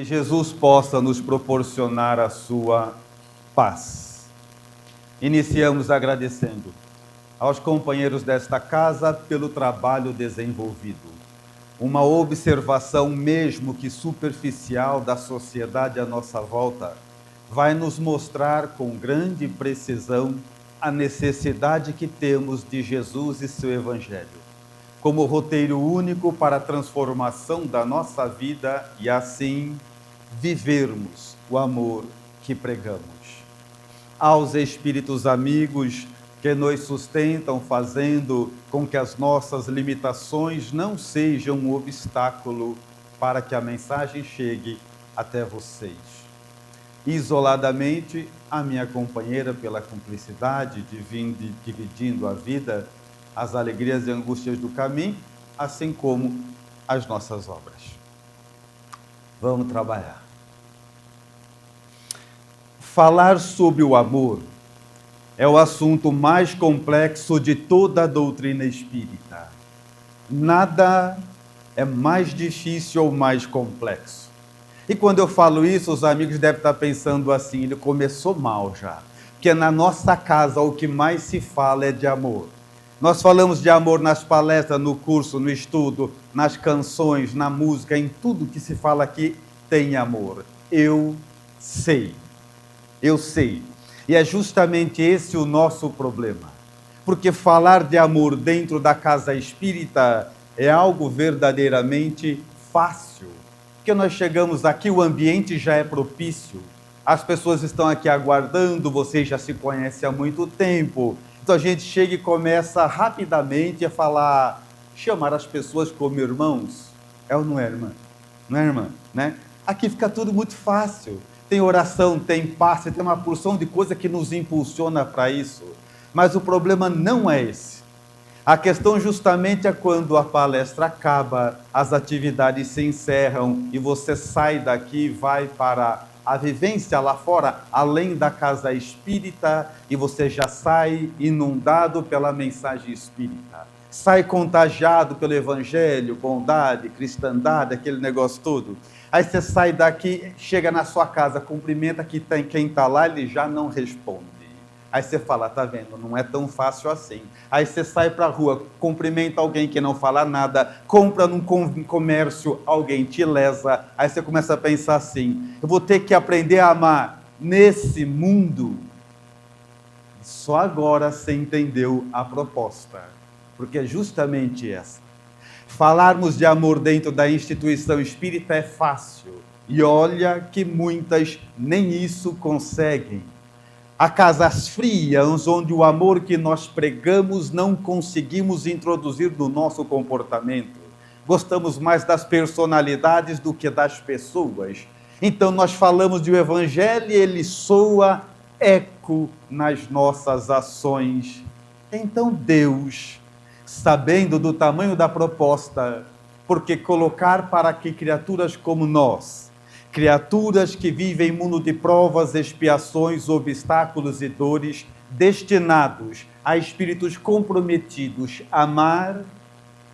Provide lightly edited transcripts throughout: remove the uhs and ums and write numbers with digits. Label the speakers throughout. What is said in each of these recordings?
Speaker 1: Jesus possa nos proporcionar a sua paz. Iniciamos agradecendo aos companheiros desta casa pelo trabalho desenvolvido. Uma observação, mesmo que superficial, da sociedade à nossa volta vai nos mostrar com grande precisão a necessidade que temos de Jesus e seu Evangelho, como roteiro único para a transformação da nossa vida e assim vivermos o amor que pregamos. Aos espíritos amigos que nos sustentam, fazendo com que as nossas limitações não sejam um obstáculo para que a mensagem chegue até vocês. Isoladamente, a minha companheira, pela cumplicidade, dividindo a vida, as alegrias e angústias do caminho, assim como as nossas obras. Vamos trabalhar. Falar sobre o amor é o assunto mais complexo de toda a doutrina espírita. Nada é mais difícil ou mais complexo. E quando eu falo isso, os amigos devem estar pensando assim, ele começou mal já. Porque na nossa casa o que mais se fala é de amor. Nós falamos de amor nas palestras, no curso, no estudo, nas canções, na música, em tudo que se fala aqui tem amor. Eu sei. E é justamente esse o nosso problema. Porque falar de amor dentro da casa espírita é algo verdadeiramente fácil. Porque nós chegamos aqui, o ambiente já é propício. As pessoas estão aqui aguardando, vocês já se conhecem há muito tempo. Então a gente chega e começa rapidamente a falar, chamar as pessoas como irmãos. É ou não é, irmã? Não é, irmã? Né? Aqui fica tudo muito fácil. Tem oração, tem passe, tem uma porção de coisa que nos impulsiona para isso. Mas o problema não é esse. A questão justamente é quando a palestra acaba, as atividades se encerram e você sai daqui e vai para a vivência lá fora, além da casa espírita, e você já sai inundado pela mensagem espírita. Sai contagiado pelo evangelho, bondade, cristandade, aquele negócio todo. Aí você sai daqui, chega na sua casa, cumprimenta quem está lá, ele já não responde. Aí você fala, tá vendo, não é tão fácil assim. Aí você sai para a rua, cumprimenta alguém que não fala nada, compra num comércio, alguém te lesa. Aí você começa a pensar assim, eu vou ter que aprender a amar nesse mundo. Só agora você entendeu a proposta, porque é justamente essa. Falarmos de amor dentro da instituição espírita é fácil. E olha que muitas nem isso conseguem. Há casas frias, onde o amor que nós pregamos não conseguimos introduzir no nosso comportamento. Gostamos mais das personalidades do que das pessoas. Então nós falamos de um evangelho e ele soa eco nas nossas ações. Então Deus, sabendo do tamanho da proposta, porque colocar para que criaturas como nós, criaturas que vivem mundo de provas, expiações, obstáculos e dores, destinados a espíritos comprometidos, amar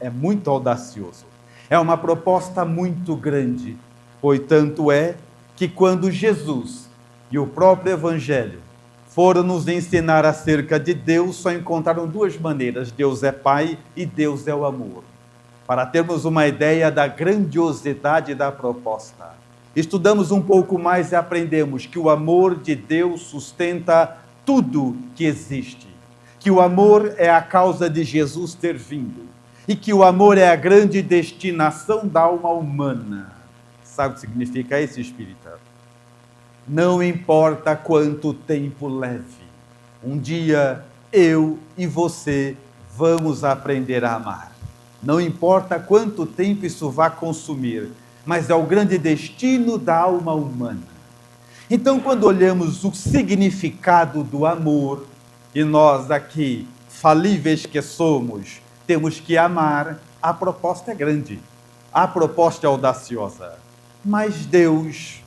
Speaker 1: é muito audacioso. É uma proposta muito grande, pois tanto é que quando Jesus e o próprio Evangelho foram nos ensinar acerca de Deus, só encontraram duas maneiras: Deus é Pai e Deus é o amor. Para termos uma ideia da grandiosidade da proposta, estudamos um pouco mais e aprendemos que o amor de Deus sustenta tudo que existe, que o amor é a causa de Jesus ter vindo e que o amor é a grande destinação da alma humana. Sabe o que significa isso, espírita? Não importa quanto tempo leve, um dia eu e você vamos aprender a amar. Não importa quanto tempo isso vá consumir, mas é o grande destino da alma humana. Então, quando olhamos o significado do amor, e nós aqui, falíveis que somos, temos que amar, a proposta é grande, a proposta é audaciosa. Mas Deus,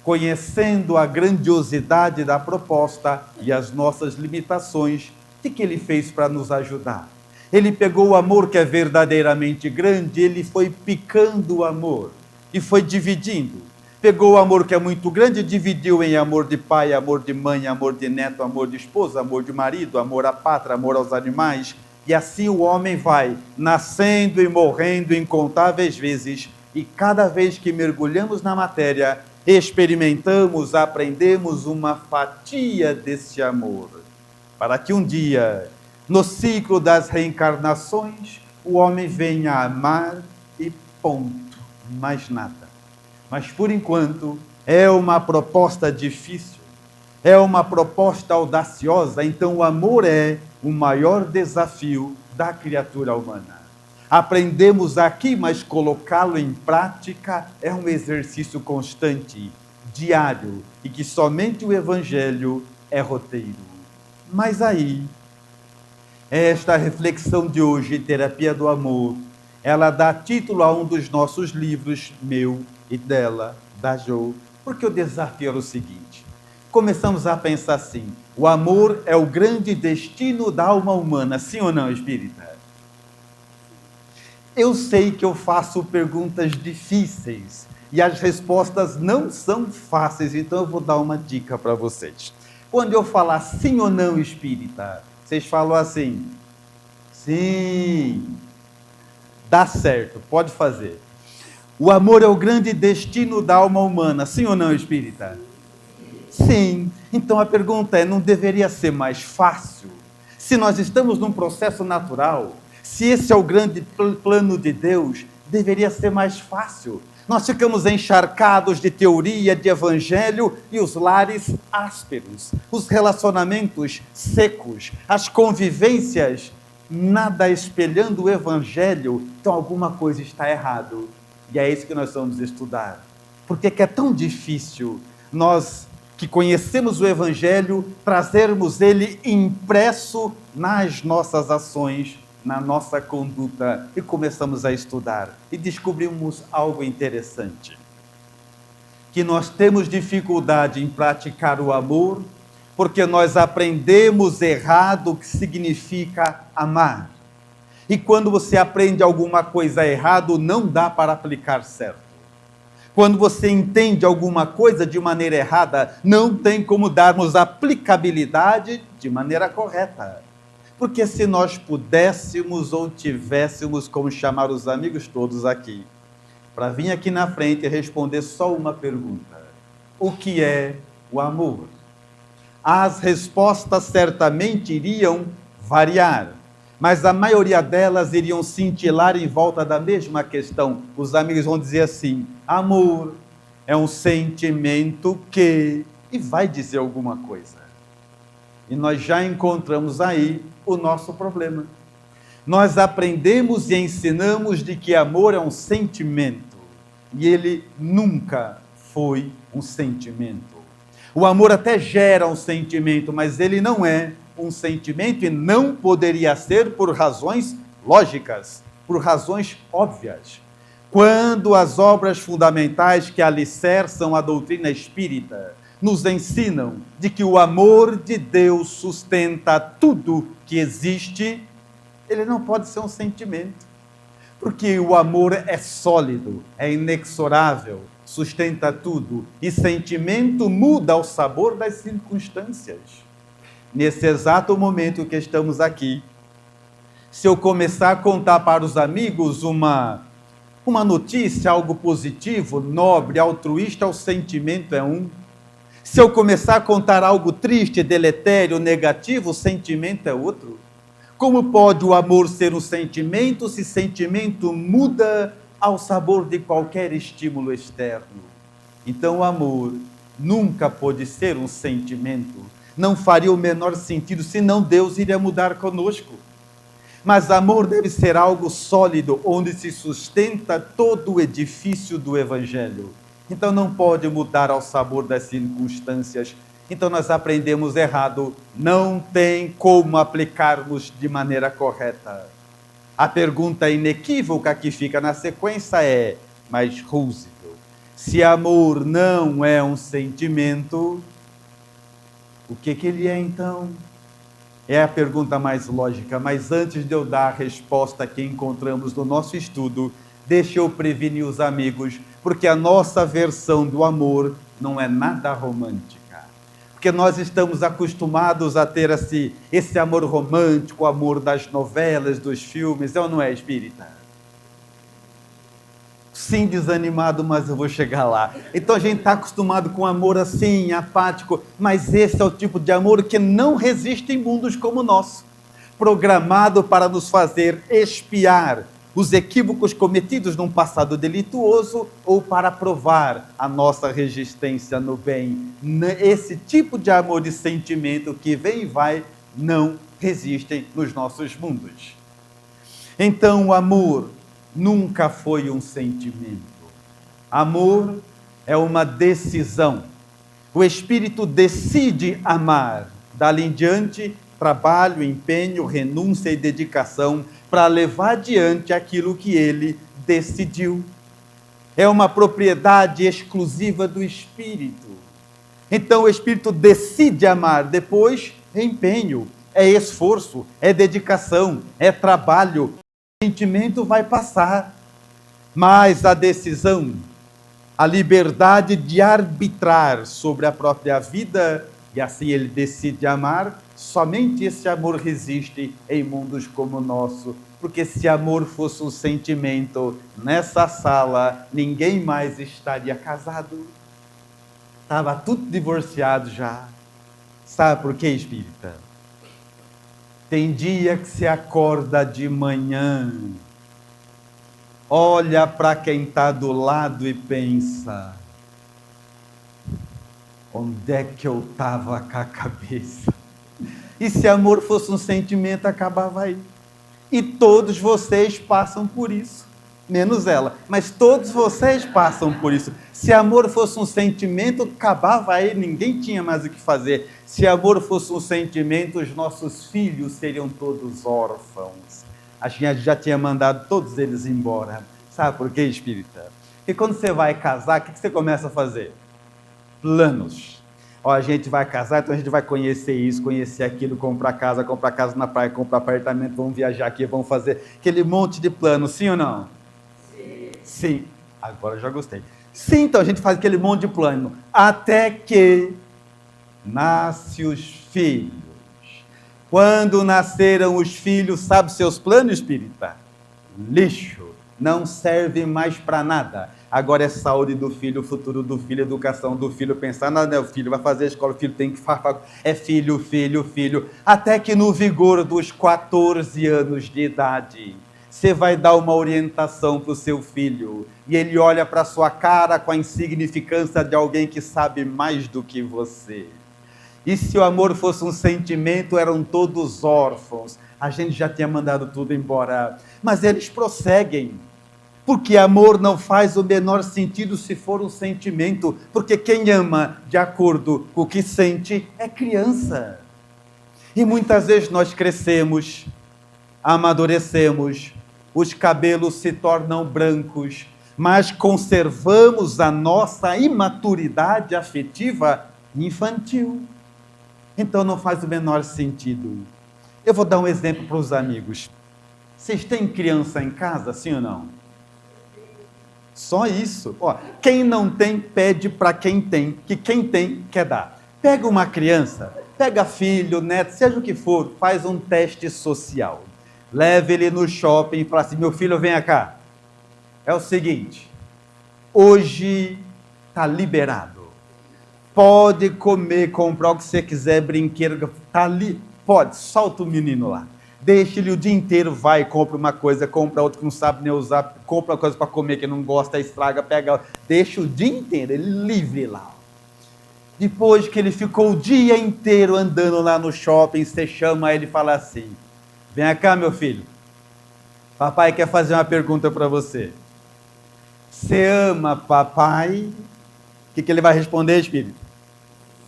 Speaker 1: conhecendo a grandiosidade da proposta e as nossas limitações, o que Ele fez para nos ajudar? Ele pegou o amor que é verdadeiramente grande, ele foi picando o amor e foi dividindo. Pegou o amor que é muito grande e dividiu em amor de pai, amor de mãe, amor de neto, amor de esposa, amor de marido, amor à pátria, amor aos animais. E assim o homem vai nascendo e morrendo incontáveis vezes. E cada vez que mergulhamos na matéria, experimentamos, aprendemos uma fatia desse amor. Para que um dia, no ciclo das reencarnações, o homem venha a amar e ponto, mais nada. Mas, por enquanto, é uma proposta difícil, é uma proposta audaciosa, então o amor é o maior desafio da criatura humana. Aprendemos aqui, mas colocá-lo em prática é um exercício constante, diário, e que somente o Evangelho é roteiro. Mas aí, esta reflexão de hoje, Terapia do Amor, ela dá título a um dos nossos livros, meu e dela, da Jo, porque o desafio era o seguinte: começamos a pensar assim, o amor é o grande destino da alma humana, sim ou não, espírita? Eu sei que eu faço perguntas difíceis e as respostas não são fáceis, então eu vou dar uma dica para vocês. Quando eu falar sim ou não, espírita, vocês falam assim, sim, dá certo, pode fazer. O amor é o grande destino da alma humana, sim ou não, espírita? Sim. Então a pergunta é, não deveria ser mais fácil? Se nós estamos num processo natural, se esse é o grande plano de Deus, deveria ser mais fácil. Nós ficamos encharcados de teoria, de evangelho e os lares ásperos, os relacionamentos secos, as convivências nada espelhando o evangelho. Então alguma coisa está errado. E é isso que nós vamos estudar. Por que é tão difícil nós que conhecemos o evangelho trazermos ele impresso nas nossas ações, na nossa conduta, e começamos a estudar e descobrimos algo interessante, que nós temos dificuldade em praticar o amor porque nós aprendemos errado o que significa amar. E quando você aprende alguma coisa errado, não dá para aplicar certo. Quando você entende alguma coisa de maneira errada, não tem como darmos aplicabilidade de maneira correta. Porque se nós pudéssemos ou tivéssemos como chamar os amigos todos aqui, para vir aqui na frente e responder só uma pergunta: o que é o amor? As respostas certamente iriam variar, mas a maioria delas iriam cintilar em volta da mesma questão. Os amigos vão dizer assim: amor é um sentimento que... e vai dizer alguma coisa. E nós já encontramos aí o nosso problema. Nós aprendemos e ensinamos de que amor é um sentimento, e ele nunca foi um sentimento. O amor até gera um sentimento, mas ele não é um sentimento e não poderia ser por razões lógicas, por razões óbvias. Quando as obras fundamentais que alicerçam a doutrina espírita nos ensinam de que o amor de Deus sustenta tudo que existe, ele não pode ser um sentimento, porque o amor é sólido, é inexorável, sustenta tudo, e sentimento muda o sabor das circunstâncias. Nesse exato momento que estamos aqui, se eu começar a contar para os amigos uma notícia, algo positivo, nobre, altruísta, o sentimento é um. Se eu começar a contar algo triste, deletério, negativo, o sentimento é outro. Como pode o amor ser um sentimento se sentimento muda ao sabor de qualquer estímulo externo? Então o amor nunca pode ser um sentimento. Não faria o menor sentido, senão Deus iria mudar conosco. Mas amor deve ser algo sólido, onde se sustenta todo o edifício do Evangelho. Então não pode mudar ao sabor das circunstâncias. Então nós aprendemos errado, não tem como aplicarmos de maneira correta. A pergunta inequívoca que fica na sequência é: mas Roosevelt, se amor não é um sentimento, o que ele é então? É a pergunta mais lógica, mas antes de eu dar a resposta que encontramos no nosso estudo, deixa eu prevenir os amigos, porque a nossa versão do amor não é nada romântica. Porque nós estamos acostumados a ter esse amor romântico, o amor das novelas, dos filmes, é ou não é, espírita? Sim, desanimado, mas eu vou chegar lá. Então a gente está acostumado com amor assim, apático, mas esse é o tipo de amor que não resiste em mundos como o nosso, programado para nos fazer expiar os equívocos cometidos num passado delituoso ou para provar a nossa resistência no bem. Esse tipo de amor e sentimento que vem e vai não resistem nos nossos mundos. Então o amor nunca foi um sentimento. Amor é uma decisão. O espírito decide amar. Dali em diante, trabalho, empenho, renúncia e dedicação para levar adiante aquilo que ele decidiu. É uma propriedade exclusiva do espírito. Então o espírito decide amar, depois é empenho, é esforço, é dedicação, é trabalho. O sentimento vai passar, mas a decisão, a liberdade de arbitrar sobre a própria vida, e assim ele decide amar, somente esse amor resiste em mundos como o nosso, porque se amor fosse um sentimento, nessa sala ninguém mais estaria casado, estava tudo divorciado já. Sabe por quê, espírita? Tem dia que se acorda de manhã, olha para quem está do lado e pensa: onde é que eu estava com a cabeça? E se amor fosse um sentimento, acabava aí. E todos vocês passam por isso, menos ela, mas todos vocês passam por isso. Se amor fosse um sentimento, acabava aí, ninguém tinha mais o que fazer. Se amor fosse um sentimento, os nossos filhos seriam todos órfãos. A gente já tinha mandado todos eles embora. Sabe por quê, espírita? Porque quando você vai casar, o que você começa a fazer? Planos. Ó, a gente vai casar, então a gente vai conhecer isso, conhecer aquilo, comprar casa na praia, comprar apartamento, vamos viajar aqui, vamos fazer aquele monte de planos, sim ou não? Sim. Sim. Agora eu já gostei. Sim, então a gente faz aquele monte de plano, até que nasce os filhos. Quando nasceram os filhos, sabe seus planos, espírita? Lixo. Não serve mais para nada. Agora é saúde do filho, futuro do filho, educação do filho, pensar, não, o filho vai fazer a escola, o filho tem que fazer, é filho, filho, filho, até que no vigor dos 14 anos de idade, você vai dar uma orientação para o seu filho, e ele olha para a sua cara com a insignificância de alguém que sabe mais do que você. E se o amor fosse um sentimento, eram todos órfãos, a gente já tinha mandado tudo embora, mas eles prosseguem. Porque amor não faz o menor sentido se for um sentimento, porque quem ama de acordo com o que sente é criança. E muitas vezes nós crescemos, amadurecemos, os cabelos se tornam brancos, mas conservamos a nossa imaturidade afetiva infantil. Então não faz o menor sentido. Eu vou dar um exemplo para os amigos. Vocês têm criança em casa, sim ou não? Só isso. Ó, quem não tem, pede para quem tem, que quem tem, quer dar. Pega uma criança, pega filho, neto, seja o que for, faz um teste social. Leve ele no shopping e fala assim, meu filho, venha cá. É o seguinte, hoje está liberado. Pode comer, comprar o que você quiser, brinquedo, está ali, pode, solta o menino lá. Deixa ele o dia inteiro, vai, compra uma coisa, compra outra que não sabe nem usar, compra uma coisa para comer que não gosta, estraga, pega, deixa o dia inteiro, ele livre lá. Depois que ele ficou o dia inteiro andando lá no shopping, você chama ele e fala assim, vem cá, meu filho, papai quer fazer uma pergunta para você. Você ama papai? O que ele vai responder, espírito?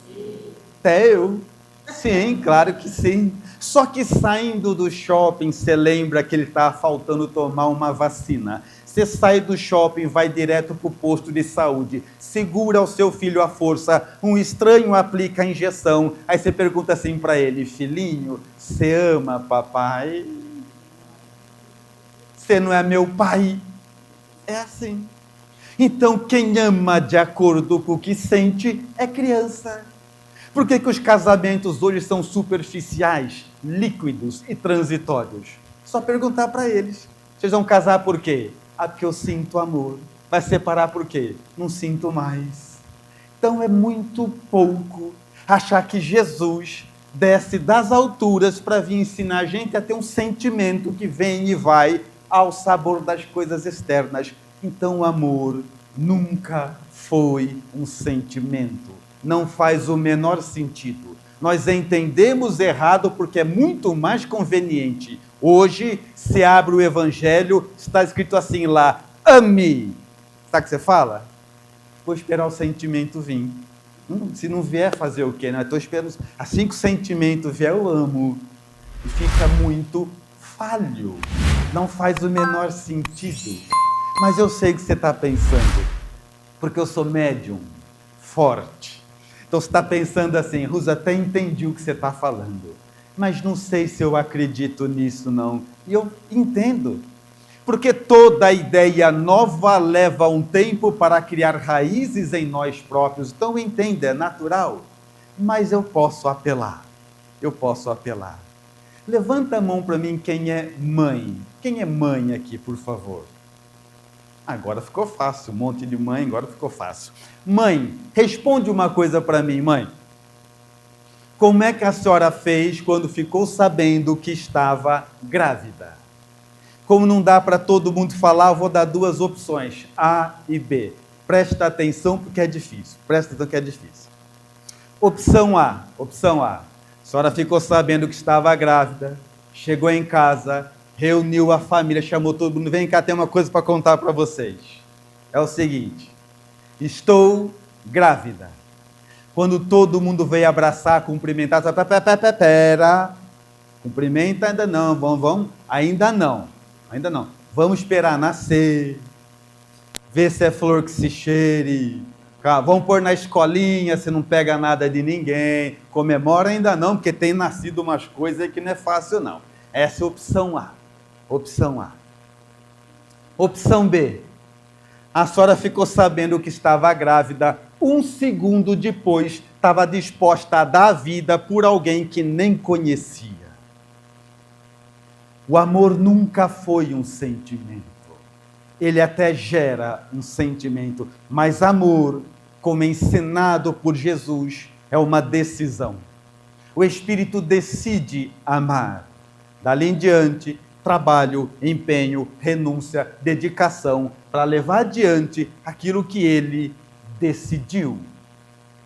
Speaker 1: Sim. Até eu. Sim, claro que sim. Só que saindo do shopping, você lembra que ele está faltando tomar uma vacina. Você sai do shopping, vai direto para o posto de saúde, segura o seu filho à força, um estranho aplica a injeção, aí você pergunta assim para ele, filhinho, você ama papai? Você não é meu pai? É assim. Então, quem ama de acordo com o que sente é criança. Por que os casamentos hoje são superficiais, líquidos e transitórios? Só perguntar para eles. Vocês vão casar por quê? Ah, porque eu sinto amor. Vai separar por quê? Não sinto mais. Então é muito pouco achar que Jesus desce das alturas para vir ensinar a gente a ter um sentimento que vem e vai ao sabor das coisas externas. Então o amor nunca foi um sentimento. Não faz o menor sentido. Nós entendemos errado porque é muito mais conveniente. Hoje, se abre o Evangelho, está escrito assim lá, ame. Sabe o que você fala? Vou esperar o sentimento vir. Se não vier, fazer o quê? Estou esperando. Assim que o sentimento vier, eu amo. E fica muito falho. Não faz o menor sentido. Mas eu sei o que você está pensando. Porque eu sou médium, forte. Então você está pensando assim, Rosa, até entendi o que você está falando. Mas não sei se eu acredito nisso, não. E eu entendo. Porque toda ideia nova leva um tempo para criar raízes em nós próprios. Então entenda, é natural. Mas eu posso apelar. Eu posso apelar. Levanta a mão para mim quem é mãe. Quem é mãe aqui, por favor? Agora ficou fácil. Um monte de mãe, agora ficou fácil. Mãe, responde uma coisa para mim, mãe. Como é que a senhora fez quando ficou sabendo que estava grávida? Como não dá para todo mundo falar, eu vou dar duas opções, A e B. Presta atenção porque é difícil. Presta atenção que é difícil. Opção A. A senhora ficou sabendo que estava grávida, chegou em casa, reuniu a família, chamou todo mundo, vem cá, tem uma coisa para contar para vocês. É o seguinte, estou grávida. Quando todo mundo veio abraçar, cumprimentar, pera, cumprimenta ainda não, vamos, ainda não. Vamos esperar nascer, ver se é flor que se cheire, vamos pôr na escolinha, se não pega nada de ninguém, comemora ainda não, porque tem nascido umas coisas aí que não é fácil não. Essa é a opção A. Opção B. A senhora ficou sabendo que estava grávida, 1 segundo depois estava disposta a dar a vida por alguém que nem conhecia. O amor nunca foi um sentimento. Ele até gera um sentimento, mas amor, como ensinado por Jesus, é uma decisão. O Espírito decide amar. Dali em diante, trabalho, empenho, renúncia, dedicação para levar adiante aquilo que ele decidiu.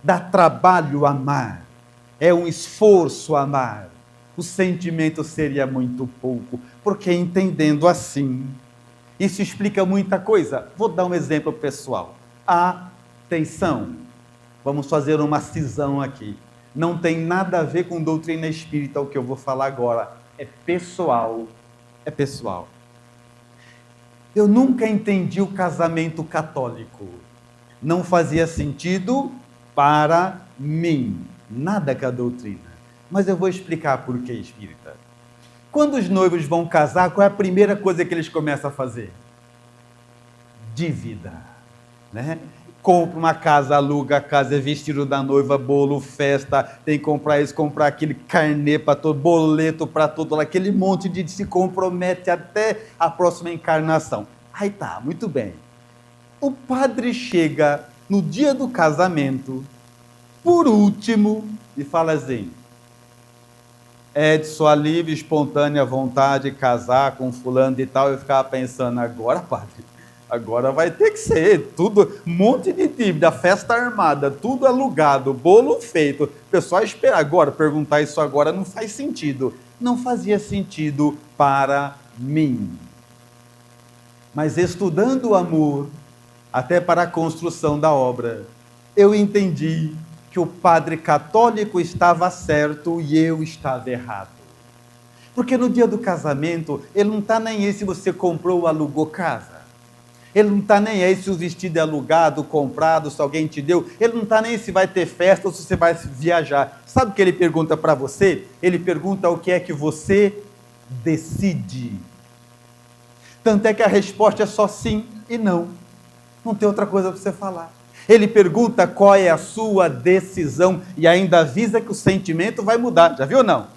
Speaker 1: Dá trabalho amar. É um esforço amar. O sentimento seria muito pouco, porque entendendo assim, isso explica muita coisa. Vou dar um exemplo pessoal. Atenção, vamos fazer uma cisão aqui. Não tem nada a ver com doutrina espírita o que eu vou falar agora. É pessoal. Eu nunca entendi o casamento católico. Não fazia sentido para mim. Nada com a doutrina. Mas eu vou explicar por que, espírita. Quando os noivos vão casar, qual é a primeira coisa que eles começam a fazer? Dívida, né? Compra uma casa, aluga a casa, é vestido da noiva, bolo, festa, tem que comprar isso, comprar aquele carnê para todo, boleto para todo, aquele monte de se compromete até a próxima encarnação. Aí tá, muito bem. O padre chega no dia do casamento, por último, e fala assim, é de sua livre, espontânea vontade casar com fulano e tal. Eu ficava pensando, agora, padre, agora vai ter que ser tudo, um monte de dívida, festa armada, tudo alugado, bolo feito. O pessoal espera agora, perguntar isso agora não faz sentido. Não fazia sentido para mim. Mas estudando o amor, até para a construção da obra, eu entendi que o padre católico estava certo e eu estava errado. Porque no dia do casamento, ele não está nem aí se você comprou ou alugou casa. Ele não está nem aí se o vestido é alugado, comprado, se alguém te deu. Ele não está nem aí se vai ter festa ou se você vai viajar. Sabe o que ele pergunta para você? Ele pergunta o que é que você decide. Tanto é que a resposta é só sim e não. Não tem outra coisa para você falar. Ele pergunta qual é a sua decisão e ainda avisa que o sentimento vai mudar. Já viu ou não?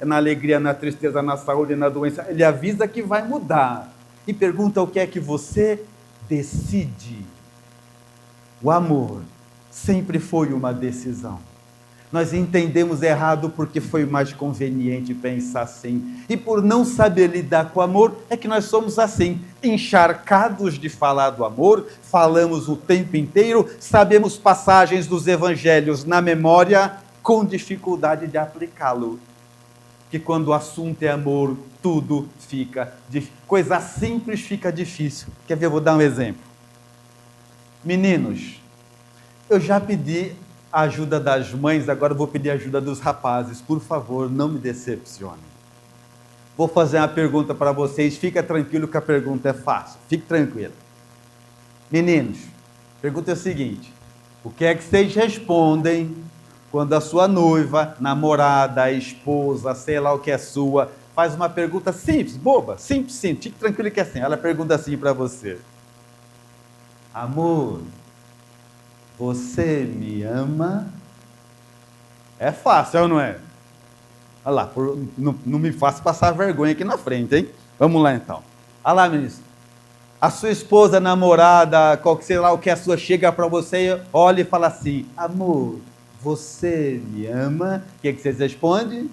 Speaker 1: É na alegria, na tristeza, na saúde, na doença. Ele avisa que vai mudar. E pergunta o que é que você decide. O amor sempre foi uma decisão. Nós entendemos errado porque foi mais conveniente pensar assim. E por não saber lidar com o amor, é que nós somos assim, encharcados de falar do amor, falamos o tempo inteiro, sabemos passagens dos evangelhos na memória, com dificuldade de aplicá-lo. Que quando o assunto é amor, tudo fica difícil. Coisa simples fica difícil. Quer ver? Eu vou dar um exemplo. Meninos, eu já pedi a ajuda das mães, agora vou pedir a ajuda dos rapazes. Por favor, não me decepcione. Vou fazer uma pergunta para vocês, fica tranquilo que a pergunta é fácil. Fique tranquilo. Meninos, a pergunta é a seguinte: o que é que vocês respondem quando a sua noiva, namorada, esposa, sei lá o que é sua, faz uma pergunta simples, boba, simples, fique tranquilo que é assim. Ela pergunta assim para você: amor, você me ama? É fácil, não é? Olha lá, não me faça passar vergonha aqui na frente, hein? Vamos lá então. Olha lá, ministro. A sua esposa, namorada, sei lá o que é sua, chega para você, olha e fala assim: amor, você me ama? O que é que vocês respondem?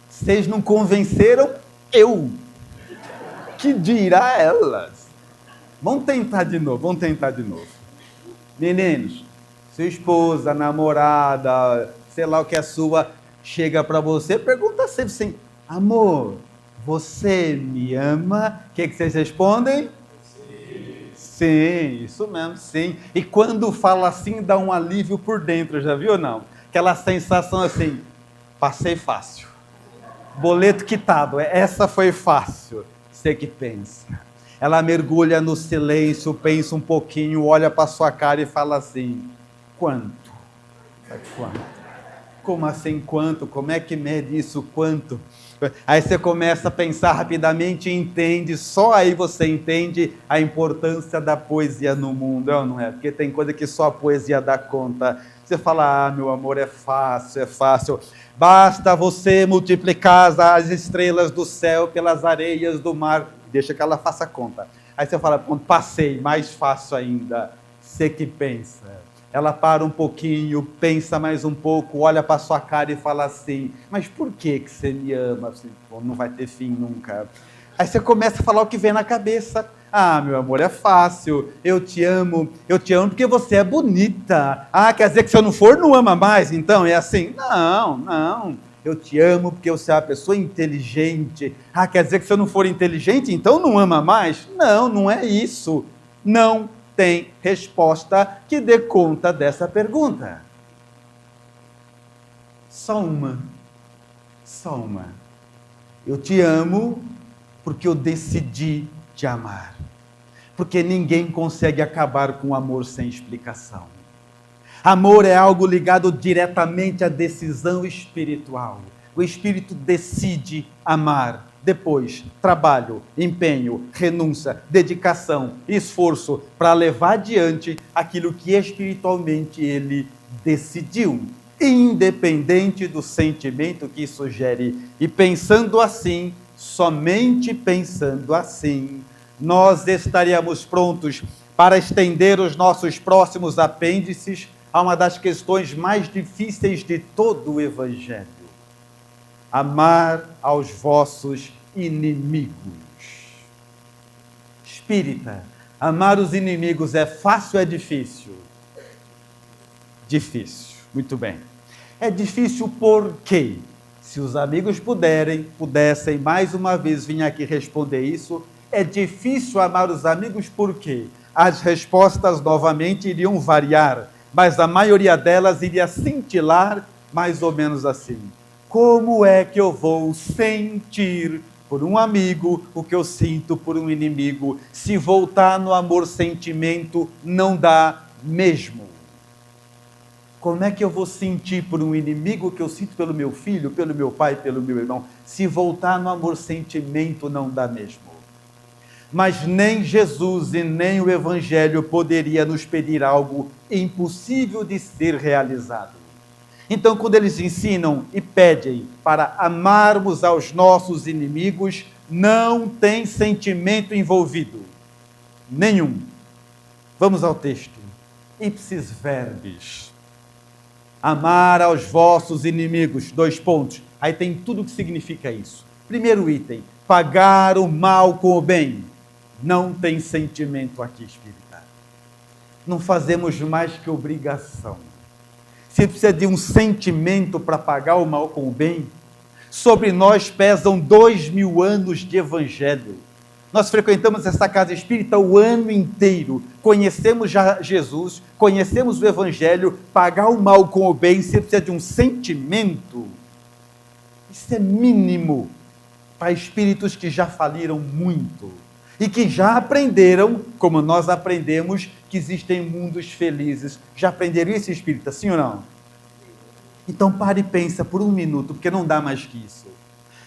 Speaker 1: Vocês não convenceram eu. Que dirá elas? Vamos tentar de novo. Meninos, sua esposa, namorada, sei lá o que é sua, chega para você, pergunta sempre assim: amor, você me ama? O que é que vocês respondem? Sim, isso mesmo, sim. E quando fala assim, dá um alívio por dentro, já viu ou não? Aquela sensação assim: passei fácil. Boleto quitado, essa foi fácil. Você que pensa. Ela mergulha no silêncio, pensa um pouquinho, olha para sua cara e fala assim: quanto? Quanto? Como assim quanto? Como é que mede isso quanto? Aí você começa a pensar rapidamente e entende, só aí você entende a importância da poesia no mundo, não é? Porque tem coisa que só a poesia dá conta. Você fala: meu amor, é fácil. Basta você multiplicar as estrelas do céu pelas areias do mar. Deixa que ela faça conta. Aí você fala: passei, mais fácil ainda. Você que pensa. Ela para um pouquinho, pensa mais um pouco, olha para sua cara e fala assim: mas por que você me ama? Assim, não vai ter fim nunca. Aí você começa a falar o que vem na cabeça. Meu amor, é fácil. Eu te amo porque você é bonita. Quer dizer que se eu não for, não ama mais? Então, é assim? Não. Eu te amo porque você é uma pessoa inteligente. Quer dizer que se eu não for inteligente, então não ama mais? Não é isso. Não tem resposta que dê conta dessa pergunta. Só uma. Eu te amo porque eu decidi te amar. Porque ninguém consegue acabar com o amor sem explicação. Amor é algo ligado diretamente à decisão espiritual. O espírito decide amar. Depois, trabalho, empenho, renúncia, dedicação, esforço para levar adiante aquilo que espiritualmente ele decidiu, independente do sentimento que isso gere. E pensando assim, somente pensando assim, nós estaríamos prontos para estender os nossos próximos apêndices a uma das questões mais difíceis de todo o Evangelho: amar aos vossos inimigos. Espírita, amar os inimigos é fácil ou é difícil? Difícil, muito bem. É difícil porque, se os amigos pudessem mais uma vez vir aqui responder isso, é difícil amar os amigos porque as respostas novamente iriam variar, mas a maioria delas iria cintilar mais ou menos assim: como é que eu vou sentir por um amigo o que eu sinto por um inimigo? Se voltar no amor-sentimento, não dá mesmo. Como é que eu vou sentir por um inimigo que eu sinto pelo meu filho, pelo meu pai, pelo meu irmão? Se voltar no amor, sentimento não dá mesmo. Mas nem Jesus e nem o Evangelho poderia nos pedir algo impossível de ser realizado. Então, quando eles ensinam e pedem para amarmos aos nossos inimigos, não tem sentimento envolvido. Nenhum. Vamos ao texto. Ipsis verbis. Amar aos vossos inimigos. 2 pontos. Aí tem tudo o que significa isso. Primeiro item. Pagar o mal com o bem. Não tem sentimento aqui, espírita. Não fazemos mais que obrigação. Se precisa de um sentimento para pagar o mal com o bem, sobre nós pesam 2000 anos de evangelho. Nós frequentamos essa casa espírita o ano inteiro, conhecemos já Jesus, conhecemos o evangelho, pagar o mal com o bem, se precisa de um sentimento. Isso é mínimo para espíritos que já faliram muito e que já aprenderam, como nós aprendemos, que existem mundos felizes. Já aprenderam isso, espírita, sim ou não? Então pare e pensa por um minuto, porque não dá mais que isso.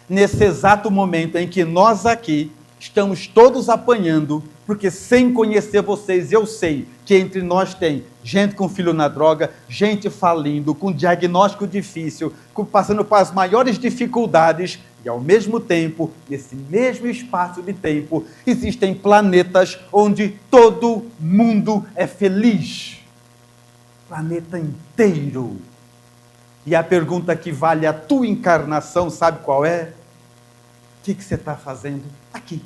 Speaker 1: Nesse exato momento em que nós aqui estamos todos apanhando, porque sem conhecer vocês, eu sei que entre nós tem gente com filho na droga, gente falindo, com diagnóstico difícil, passando por as maiores dificuldades, e ao mesmo tempo, nesse mesmo espaço de tempo, existem planetas onde todo mundo é feliz. Planeta inteiro. E a pergunta que vale a tua encarnação, sabe qual é? O que você está fazendo aqui?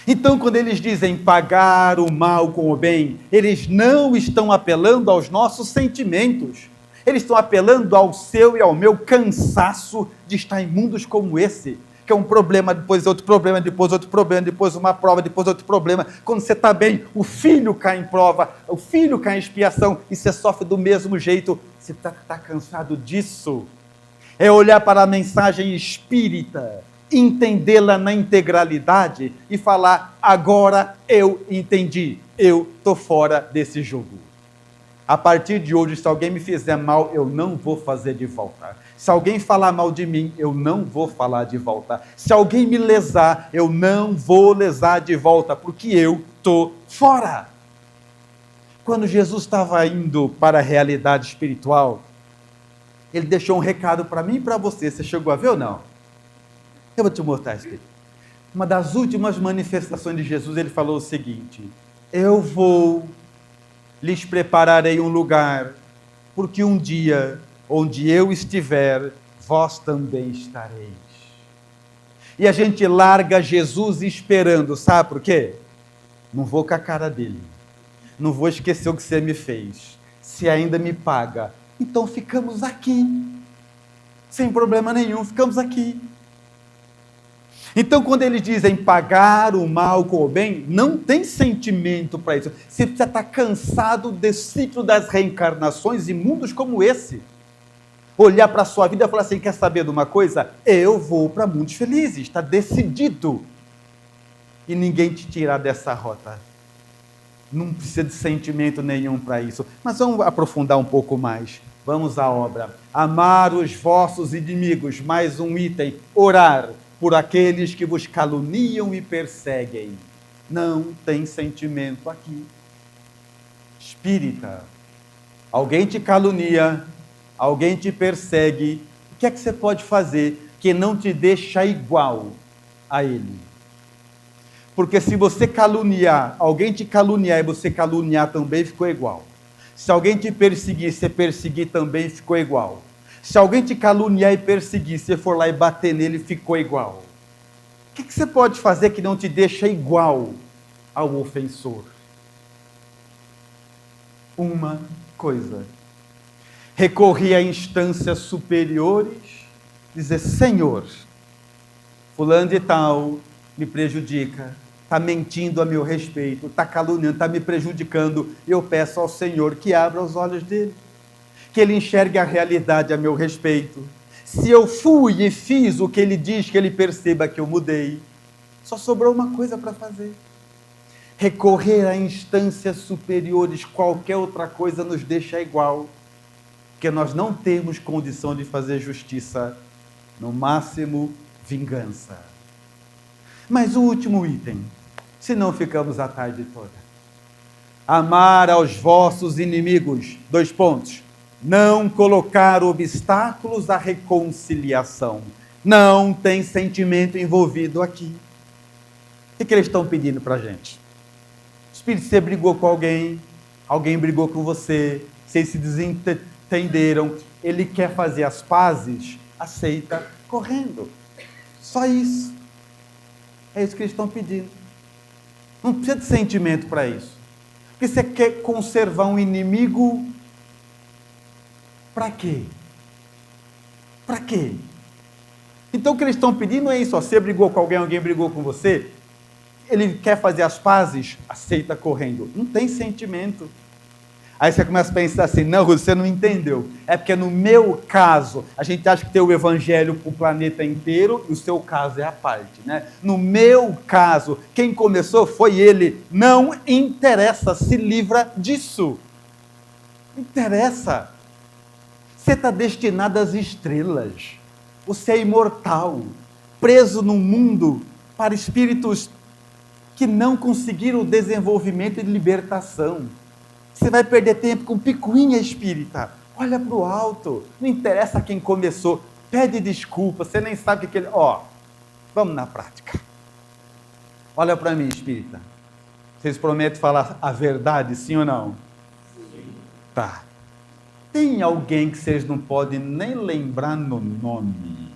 Speaker 1: Então, quando eles dizem pagar o mal com o bem, eles não estão apelando aos nossos sentimentos. Eles estão apelando ao seu e ao meu cansaço de estar em mundos como esse, que é um problema, depois outro problema, depois outro problema, depois uma prova, depois outro problema. Quando você está bem, o filho cai em prova, o filho cai em expiação, e você sofre do mesmo jeito. Você está cansado disso? É olhar para a mensagem espírita, entendê-la na integralidade e falar, agora eu entendi, eu estou fora desse jogo. A partir de hoje, se alguém me fizer mal, eu não vou fazer de volta. Se alguém falar mal de mim, eu não vou falar de volta. Se alguém me lesar, eu não vou lesar de volta, porque eu estou fora. Quando Jesus estava indo para a realidade espiritual, ele deixou um recado para mim e para você. Você chegou a ver ou não? Eu vou te mostrar isso aqui. Uma das últimas manifestações de Jesus, ele falou o seguinte: eu vou, lhes prepararei um lugar, porque um dia, onde eu estiver, vós também estareis. E a gente larga Jesus esperando, sabe por quê? Não vou com a cara dele, não vou esquecer o que você me fez, se ainda me paga, então ficamos aqui, sem problema nenhum, ficamos aqui. Então, quando eles dizem pagar o mal com o bem, não tem sentimento para isso. Você precisa estar cansado desse ciclo das reencarnações em mundos como esse. Olhar para a sua vida e falar assim, quer saber de uma coisa? Eu vou para mundos felizes, está decidido. E ninguém te tirar dessa rota. Não precisa de sentimento nenhum para isso. Mas vamos aprofundar um pouco mais. Vamos à obra. Amar os vossos inimigos. Mais um item. Orar por aqueles que vos caluniam e perseguem. Não tem sentimento aqui. Espírita, alguém te calunia, alguém te persegue, o que é que você pode fazer que não te deixa igual a ele? Porque se você caluniar, alguém te caluniar e você caluniar também, ficou igual. Se alguém te perseguir, você perseguir também, ficou igual. Se alguém te caluniar e perseguir, você for lá e bater nele, ficou igual. O que você pode fazer que não te deixa igual ao ofensor? Uma coisa. Recorrer a instâncias superiores, dizer, Senhor, fulano de tal me prejudica, está mentindo a meu respeito, está caluniando, está me prejudicando. Eu peço ao Senhor que abra os olhos dele, que ele enxergue a realidade a meu respeito. Se eu fui e fiz o que ele diz, que ele perceba que eu mudei, só sobrou uma coisa para fazer. Recorrer a instâncias superiores, qualquer outra coisa nos deixa igual. porque nós não temos condição de fazer justiça, no máximo, vingança. Mas o último item, senão ficamos a tarde toda. Amar aos vossos inimigos, 2 pontos. Não colocar obstáculos à reconciliação. Não tem sentimento envolvido aqui. O que eles estão pedindo para a gente? Espírito, você brigou com alguém brigou com você, vocês se desentenderam, ele quer fazer as pazes, aceita correndo. Só isso. É isso que eles estão pedindo. Não precisa de sentimento para isso. Porque você quer conservar um inimigo para quê? Para quê? Então o que eles estão pedindo é isso, ó, você brigou com alguém brigou com você, ele quer fazer as pazes, aceita correndo. Não tem sentimento. Aí você começa a pensar assim, não, você não entendeu. É porque no meu caso, a gente acha que tem o evangelho para o planeta inteiro, e o seu caso é a parte, né? No meu caso, quem começou foi ele. Não interessa, se livra disso. Não interessa. Você está destinado às estrelas. Você é imortal, preso num mundo para espíritos que não conseguiram o desenvolvimento e libertação. Você vai perder tempo com picuinha espírita. Olha para o alto. Não interessa quem começou. Pede desculpa. Você nem sabe o que ele... Vamos na prática. Olha para mim, espírita. Vocês prometem falar a verdade, sim ou não? Sim. Tá. Tem alguém que vocês não podem nem lembrar no nome,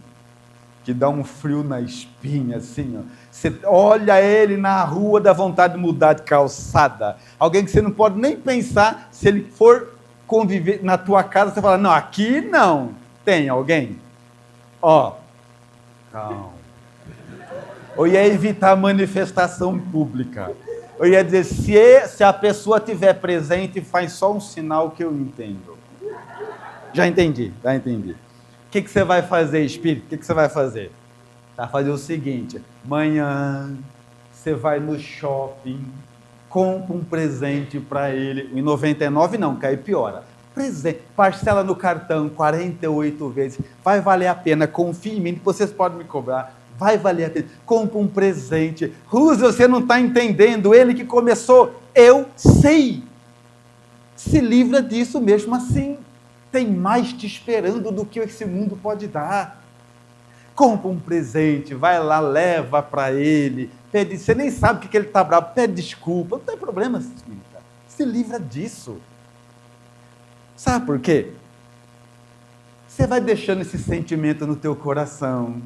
Speaker 1: que dá um frio na espinha, assim, ó. Você olha ele na rua, dá vontade de mudar de calçada. Alguém que você não pode nem pensar, se ele for conviver na tua casa, você fala, não, aqui não. Tem alguém? Calma. Eu ia evitar manifestação pública. Eu ia dizer, se a pessoa estiver presente, faz só um sinal que eu entendo. Já entendi. O que você vai fazer, espírito? O que você vai fazer? Vai fazer o seguinte, amanhã você vai no shopping, compra um presente para ele, em 99 não, que aí piora. Presente, parcela no cartão 48 vezes, vai valer a pena, confie em mim, que vocês podem me cobrar, vai valer a pena, compra um presente. Roosevelt, você não está entendendo, ele que começou, eu sei. Se livra disso mesmo assim. Tem mais te esperando do que esse mundo pode dar. Compra um presente, vai lá, leva para ele, pede, você nem sabe o que ele está bravo, pede desculpa, não tem problema, espírita. Se livra disso. Sabe por quê? Você vai deixando esse sentimento no teu coração,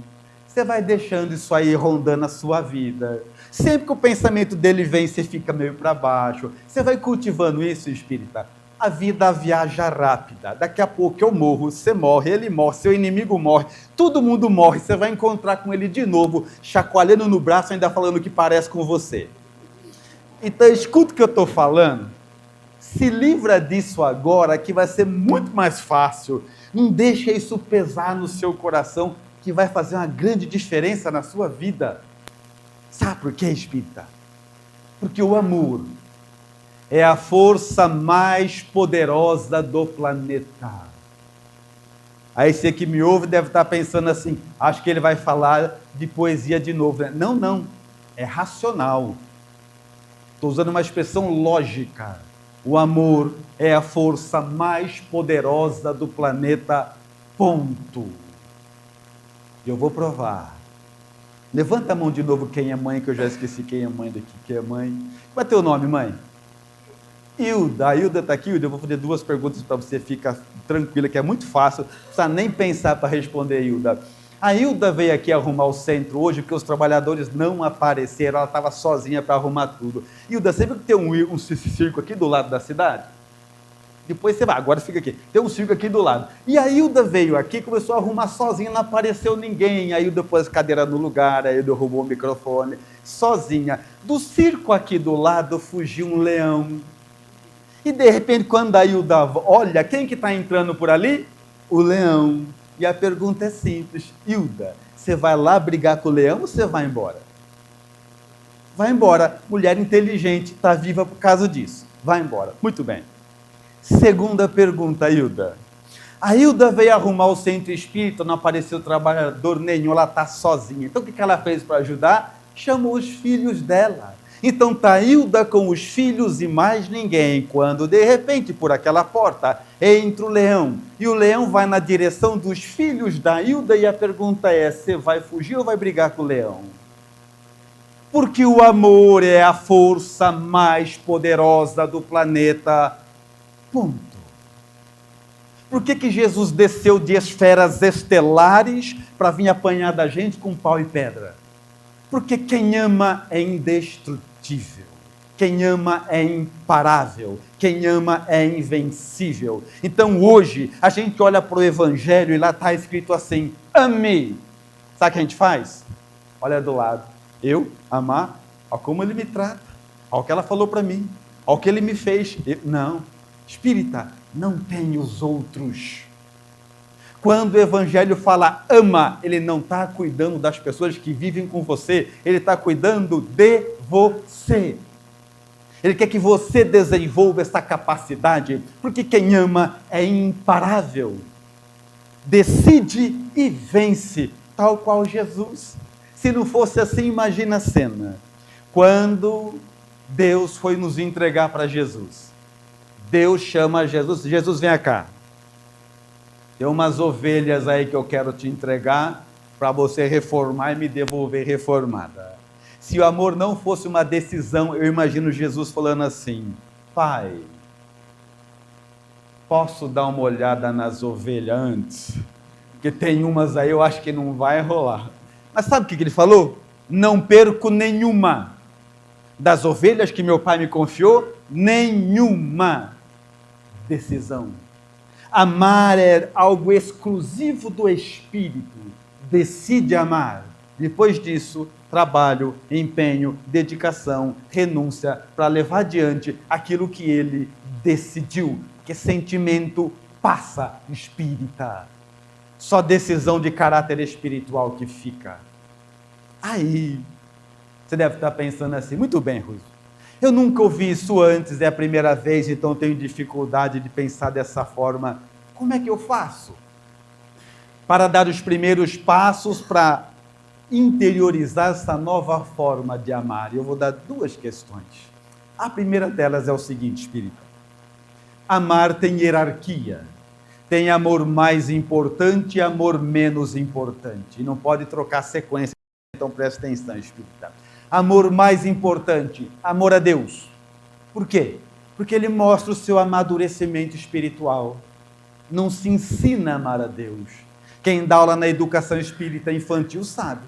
Speaker 1: você vai deixando isso aí rondando a sua vida. Sempre que o pensamento dele vem, você fica meio para baixo. Você vai cultivando isso, espírita. A vida viaja rápida. Daqui a pouco eu morro, você morre, ele morre, seu inimigo morre, todo mundo morre. Você vai encontrar com ele de novo, chacoalhando no braço, ainda falando que parece com você. Então, escuta o que eu estou falando. Se livra disso agora, que vai ser muito mais fácil. Não deixa isso pesar no seu coração, que vai fazer uma grande diferença na sua vida. Sabe por quê, espírita? Porque o amor é a força mais poderosa do planeta. Aí você que me ouve deve estar pensando assim, acho que ele vai falar de poesia de novo. Não, é racional. Estou usando uma expressão lógica. O amor é a força mais poderosa do planeta, ponto. Eu vou provar. Levanta a mão de novo quem é mãe, que eu já esqueci quem é mãe daqui, quem é mãe. Qual é teu nome, mãe? Hilda, a Hilda está aqui, Hilda, eu vou fazer 2 perguntas para você ficar tranquila, que é muito fácil, não precisa nem pensar para responder, Hilda. A Hilda veio aqui arrumar o centro hoje, porque os trabalhadores não apareceram, ela estava sozinha para arrumar tudo. Hilda, você viu que tem um circo aqui do lado da cidade? Depois você vai, agora fica aqui, tem um circo aqui do lado. E a Hilda veio aqui, começou a arrumar sozinha, não apareceu ninguém, a Hilda pôs a cadeira no lugar, a Hilda arrumou o microfone, sozinha. Do circo aqui do lado fugiu um leão. E de repente, quando a Hilda olha, quem que está entrando por ali? O leão. E a pergunta é simples, Hilda, você vai lá brigar com o leão ou você vai embora? Vai embora. Mulher inteligente, está viva por causa disso. Vai embora. Muito bem. Segunda pergunta, Hilda. A Hilda veio arrumar o centro espírita, não apareceu trabalhador nenhum, ela está sozinha. Então o que ela fez para ajudar? Chamou os filhos dela. Então está Hilda com os filhos e mais ninguém, quando de repente por aquela porta entra o leão. E o leão vai na direção dos filhos da Hilda e a pergunta é, você vai fugir ou vai brigar com o leão? Porque o amor é a força mais poderosa do planeta. Ponto. Por que Jesus desceu de esferas estelares para vir apanhar da gente com pau e pedra? Porque quem ama é indestrutível. Quem ama é imparável. Quem ama é invencível. Então hoje a gente olha para o Evangelho e lá está escrito assim, ame. Sabe o que a gente faz? Olha do lado. Eu amar, olha como ele me trata, olha o que ela falou para mim, olha o que ele me fez. Não, espírita, não tem os outros. Quando o Evangelho fala ama, ele não está cuidando das pessoas que vivem com você, ele está cuidando de você. Ele quer que você desenvolva essa capacidade, porque quem ama é imparável. Decide e vence, tal qual Jesus. Se não fosse assim, imagina a cena. Quando Deus foi nos entregar para Jesus, Deus chama Jesus, Jesus vem cá. Tem umas ovelhas aí que eu quero te entregar para você reformar e me devolver reformada. Se o amor não fosse uma decisão, eu imagino Jesus falando assim, Pai, posso dar uma olhada nas ovelhas antes? Porque tem umas aí eu acho que não vai rolar. Mas sabe o que ele falou? Não perco nenhuma das ovelhas que meu pai me confiou, nenhuma decisão. Amar é algo exclusivo do Espírito. Decide amar. Depois disso, trabalho, empenho, dedicação, renúncia para levar adiante aquilo que ele decidiu. Que sentimento passa, espírita. Só decisão de caráter espiritual que fica. Aí, você deve estar pensando assim, muito bem, Russo, eu nunca ouvi isso antes, é a primeira vez, então tenho dificuldade de pensar dessa forma. Como é que eu faço? Para dar os primeiros passos para interiorizar essa nova forma de amar. Eu vou dar duas questões. A primeira delas é o seguinte, espírita. Amar tem hierarquia. Tem amor mais importante e amor menos importante. E não pode trocar sequência, então preste atenção, espírita. Amor mais importante, amor a Deus. Por quê? Porque ele mostra o seu amadurecimento espiritual. Não se ensina a amar a Deus. Quem dá aula na educação espírita infantil sabe.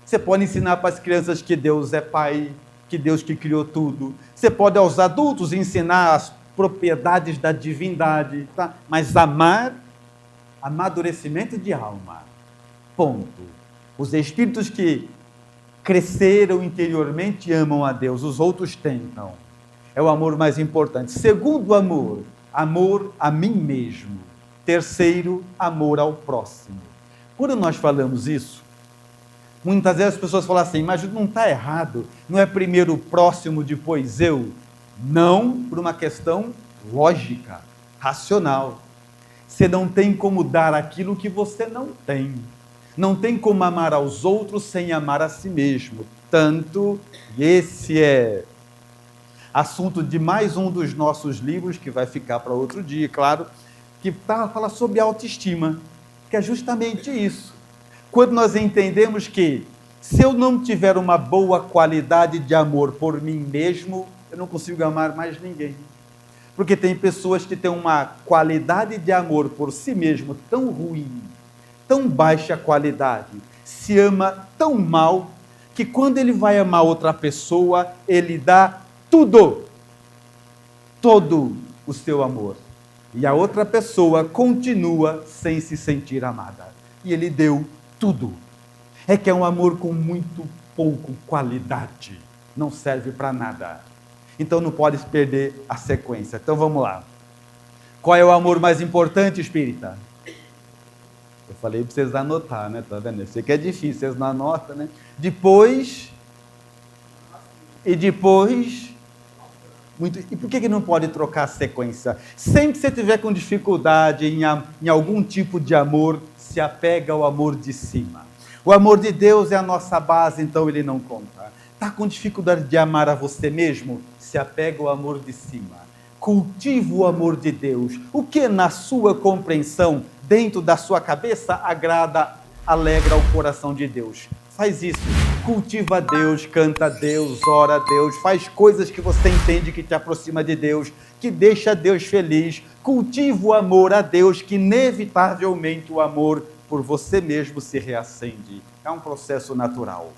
Speaker 1: Você pode ensinar para as crianças que Deus é Pai, que Deus que criou tudo. Você pode aos adultos ensinar as propriedades da divindade, tá? Mas amar, amadurecimento de alma. Ponto. Os espíritos que cresceram interiormente amam a Deus, os outros tentam. É o amor mais importante. Segundo amor, amor a mim mesmo. Terceiro, amor ao próximo. Quando nós falamos isso, muitas vezes as pessoas falam assim, mas não está errado, não é primeiro o próximo, depois eu? Não, por uma questão lógica, racional. Você não tem como dar aquilo que você não tem. Não tem como amar aos outros sem amar a si mesmo. Tanto, e esse é assunto de mais um dos nossos livros, que vai ficar para outro dia, claro, que fala sobre autoestima, que é justamente isso. Quando nós entendemos que, se eu não tiver uma boa qualidade de amor por mim mesmo, eu não consigo amar mais ninguém. Porque tem pessoas que têm uma qualidade de amor por si mesmo tão ruim, tão baixa qualidade, se ama tão mal, que quando ele vai amar outra pessoa, ele dá tudo, todo o seu amor. E a outra pessoa continua sem se sentir amada. E ele deu tudo. É que é um amor com muito pouco qualidade. Não serve para nada. Então não pode perder a sequência. Então vamos lá. Qual é o amor mais importante, espírita? Eu falei para vocês anotar, né? Tá vendo? Eu sei que é difícil, vocês não anotam, né? Depois E por que não pode trocar a sequência? Sempre que você tiver com dificuldade em algum tipo de amor, se apega ao amor de cima. O amor de Deus é a nossa base, então ele não conta. Está com dificuldade de amar a você mesmo? Se apega ao amor de cima. Cultiva o amor de Deus. O que na sua compreensão, dentro da sua cabeça, agrada, alegra o coração de Deus? Faz isso. Cultiva a Deus, canta a Deus, ora a Deus, faz coisas que você entende que te aproxima de Deus, que deixa Deus feliz. Cultiva o amor a Deus, que inevitavelmente o amor por você mesmo se reacende. É um processo natural.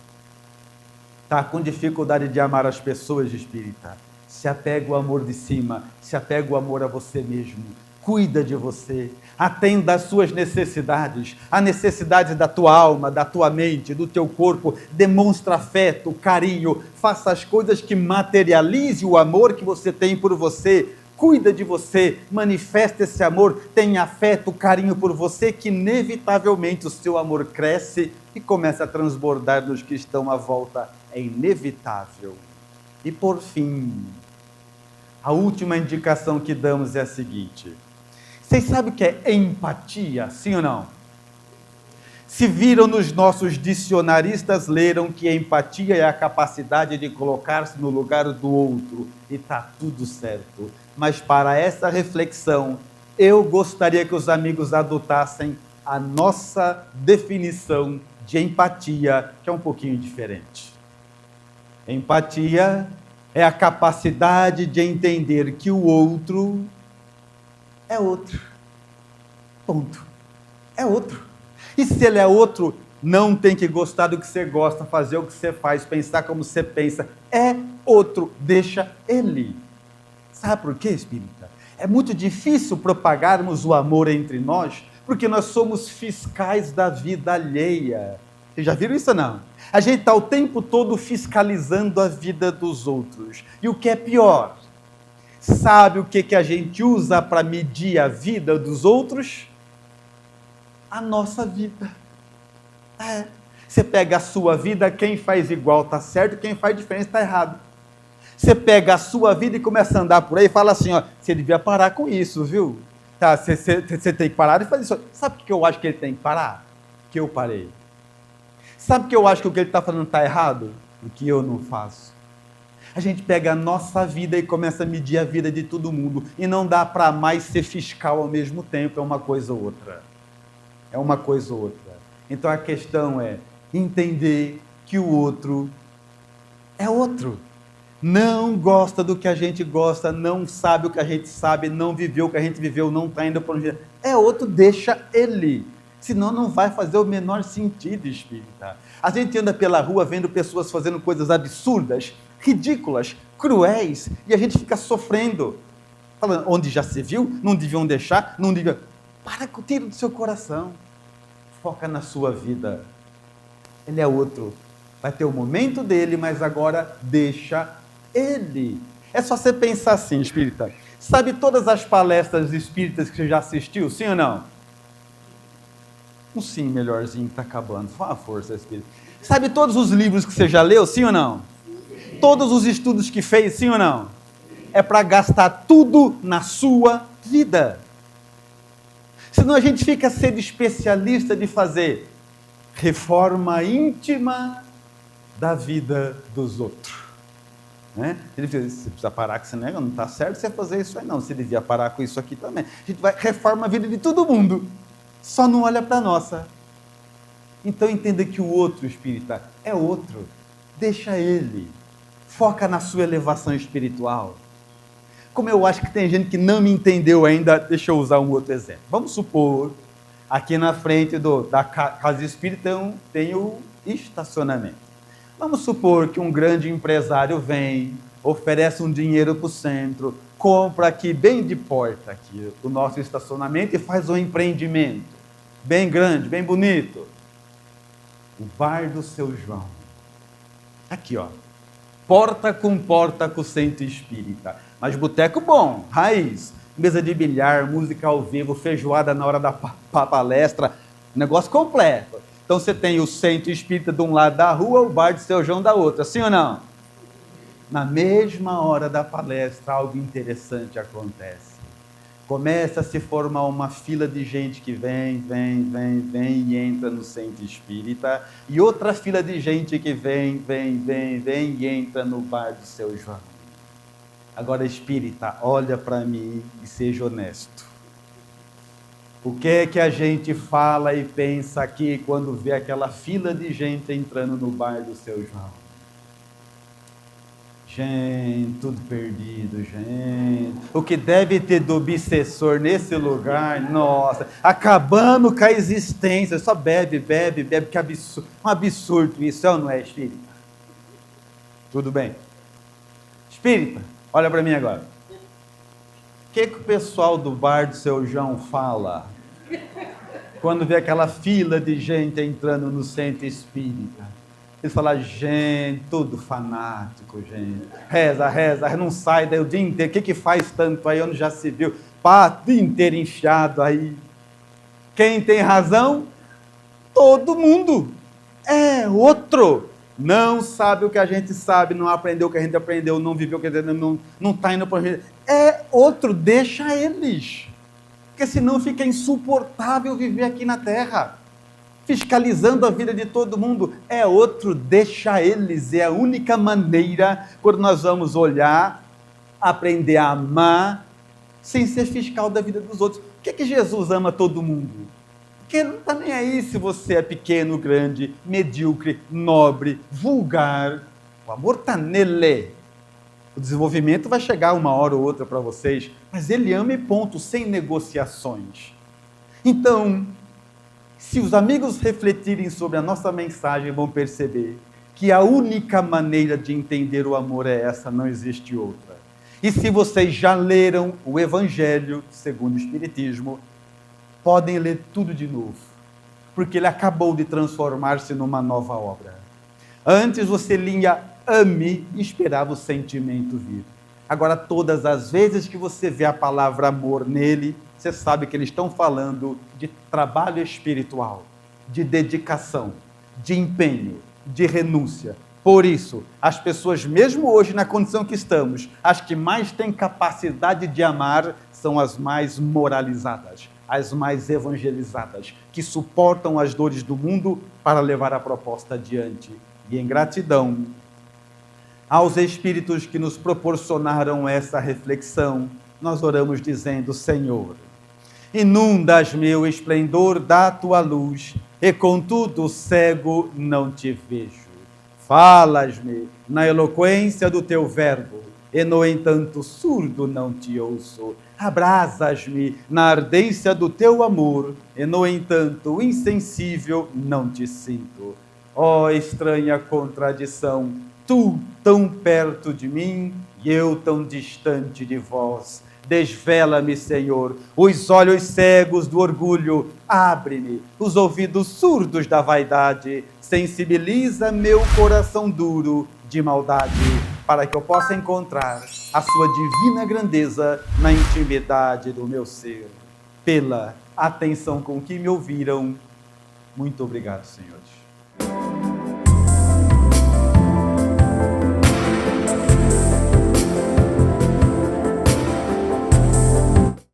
Speaker 1: Está com dificuldade de amar as pessoas, espírita? Se apega ao amor de cima, se apega ao amor a você mesmo. Cuida de você, atenda às suas necessidades, a necessidade da tua alma, da tua mente, do teu corpo. Demonstra afeto, carinho, faça as coisas que materialize o amor que você tem por você. Cuida de você, manifesta esse amor, tenha afeto, carinho por você, que inevitavelmente o seu amor cresce e começa a transbordar nos que estão à volta. É inevitável. E por fim, a última indicação que damos é a seguinte: vocês sabem o que é empatia, sim ou não? Se viram nos nossos dicionaristas, leram que empatia é a capacidade de colocar-se no lugar do outro, e está tudo certo. Mas para essa reflexão, eu gostaria que os amigos adotassem a nossa definição de empatia, que é um pouquinho diferente. Empatia é a capacidade de entender que o outro é outro. Ponto. É outro. E se ele é outro, não tem que gostar do que você gosta, fazer o que você faz, pensar como você pensa. É outro. Deixa ele. Sabe por quê, espírita? É muito difícil propagarmos o amor entre nós, porque nós somos fiscais da vida alheia. Vocês já viram isso ou não? A gente está o tempo todo fiscalizando a vida dos outros. E o que é pior? Sabe o que a gente usa para medir a vida dos outros? A nossa vida. Você pega a sua vida, quem faz igual está certo, quem faz diferente está errado. Você pega a sua vida e começa a andar por aí e fala assim, ó, você devia parar com isso, viu? Tá, você tem que parar e fazer isso. Sabe o que eu acho que ele tem que parar? Que eu parei. Sabe o que eu acho que o que ele está falando está errado? O que eu não faço. A gente pega a nossa vida e começa a medir a vida de todo mundo. E não dá para mais ser fiscal ao mesmo tempo. É uma coisa ou outra. É uma coisa ou outra. Então a questão é entender que o outro é outro. Não gosta do que a gente gosta, não sabe o que a gente sabe, não viveu o que a gente viveu, não está indo para onde é outro, deixa ele. Senão não vai fazer o menor sentido, espírita. A gente anda pela rua vendo pessoas fazendo coisas absurdas, ridículas, cruéis, e a gente fica sofrendo. Falando, onde já se viu, não deviam deixar, não deviam... Para com o tiro do seu coração. Foca na sua vida. Ele é outro. Vai ter o momento dele, mas agora deixa ele. É só você pensar assim, espírita. Sabe todas as palestras espíritas que você já assistiu, sim ou não? Um sim melhorzinho que está acabando. Fala a força, espírita. Sabe todos os livros que você já leu, sim ou não? Todos os estudos que fez, sim ou não? É para gastar tudo na sua vida. Senão a gente fica sendo especialista de fazer reforma íntima da vida dos outros. Né? Ele diz, você precisa parar com esse negócio, não está certo você fazer isso aí não, você devia parar com isso aqui também. A gente vai reforma a vida de todo mundo, só não olha para a nossa. Então entenda que o outro espírita é outro, deixa ele, foca na sua elevação espiritual. Como eu acho que tem gente que não me entendeu ainda, deixa eu usar um outro exemplo. Vamos supor, aqui na frente da casa espírita tem o estacionamento. Vamos supor que um grande empresário vem, oferece um dinheiro para o centro, compra aqui bem de porta aqui, o nosso estacionamento e faz um empreendimento bem grande, bem bonito. O bar do seu João. Aqui, ó. Porta com o centro espírita. Mas boteco bom, raiz. Mesa de bilhar, música ao vivo, feijoada na hora da palestra. Negócio completo. Então você tem o centro espírita de um lado da rua, o bar do seu João da outra. Sim ou não? Na mesma hora da palestra, algo interessante acontece. Começa a se formar uma fila de gente que vem e entra no centro espírita, e outra fila de gente que vem e entra no bar do seu João. Agora, espírita, olha para mim e seja honesto. O que é que a gente fala e pensa aqui quando vê aquela fila de gente entrando no bar do seu João? Gente, tudo perdido, gente. O que deve ter do obsessor nesse lugar, nossa, acabando com a existência, só bebe, que absurdo, um absurdo isso, é ou não é, espírita? Tudo bem. Espírita, olha para mim agora. O que o pessoal do bar do seu João fala quando vê aquela fila de gente entrando no centro espírita? Eles falam, gente, tudo fanático, gente. Reza, não sai daí o dia inteiro. O que faz tanto aí, onde já se viu? Pá, o dia inteiro enfiado aí. Quem tem razão? Todo mundo. É outro. Não sabe o que a gente sabe, não aprendeu o que a gente aprendeu, não viveu o que a gente não está indo para a gente. É outro, deixa eles. Porque senão fica insuportável viver aqui na Terra. Fiscalizando a vida de todo mundo. É outro, deixa eles. É a única maneira, quando nós vamos olhar, aprender a amar, sem ser fiscal da vida dos outros. Por que Jesus ama todo mundo? Porque ele não está nem aí se você é pequeno, grande, medíocre, nobre, vulgar. O amor está nele. O desenvolvimento vai chegar uma hora ou outra para vocês, mas ele ama e ponto, sem negociações. Então, se os amigos refletirem sobre a nossa mensagem, vão perceber que a única maneira de entender o amor é essa, não existe outra. E se vocês já leram o Evangelho segundo o Espiritismo, podem ler tudo de novo, porque ele acabou de transformar-se numa nova obra. Antes você lia ame e esperava o sentimento vir. Agora, todas as vezes que você vê a palavra amor nele, você sabe que eles estão falando de trabalho espiritual, de dedicação, de empenho, de renúncia. Por isso, as pessoas, mesmo hoje na condição que estamos, as que mais têm capacidade de amar são as mais moralizadas, as mais evangelizadas, que suportam as dores do mundo para levar a proposta adiante. E em gratidão aos espíritos que nos proporcionaram essa reflexão, nós oramos dizendo, Senhor, inundas-me o esplendor da tua luz, e contudo cego não te vejo. Falas-me na eloquência do teu verbo, e no entanto surdo não te ouço. Abrasas-me na ardência do teu amor, e no entanto insensível não te sinto. Ó estranha contradição, tu tão perto de mim e eu tão distante de vós. Desvela-me, Senhor, os olhos cegos do orgulho, abre-me os ouvidos surdos da vaidade, sensibiliza meu coração duro de maldade, para que eu possa encontrar a sua divina grandeza na intimidade do meu ser. Pela atenção com que me ouviram, muito obrigado, Senhor.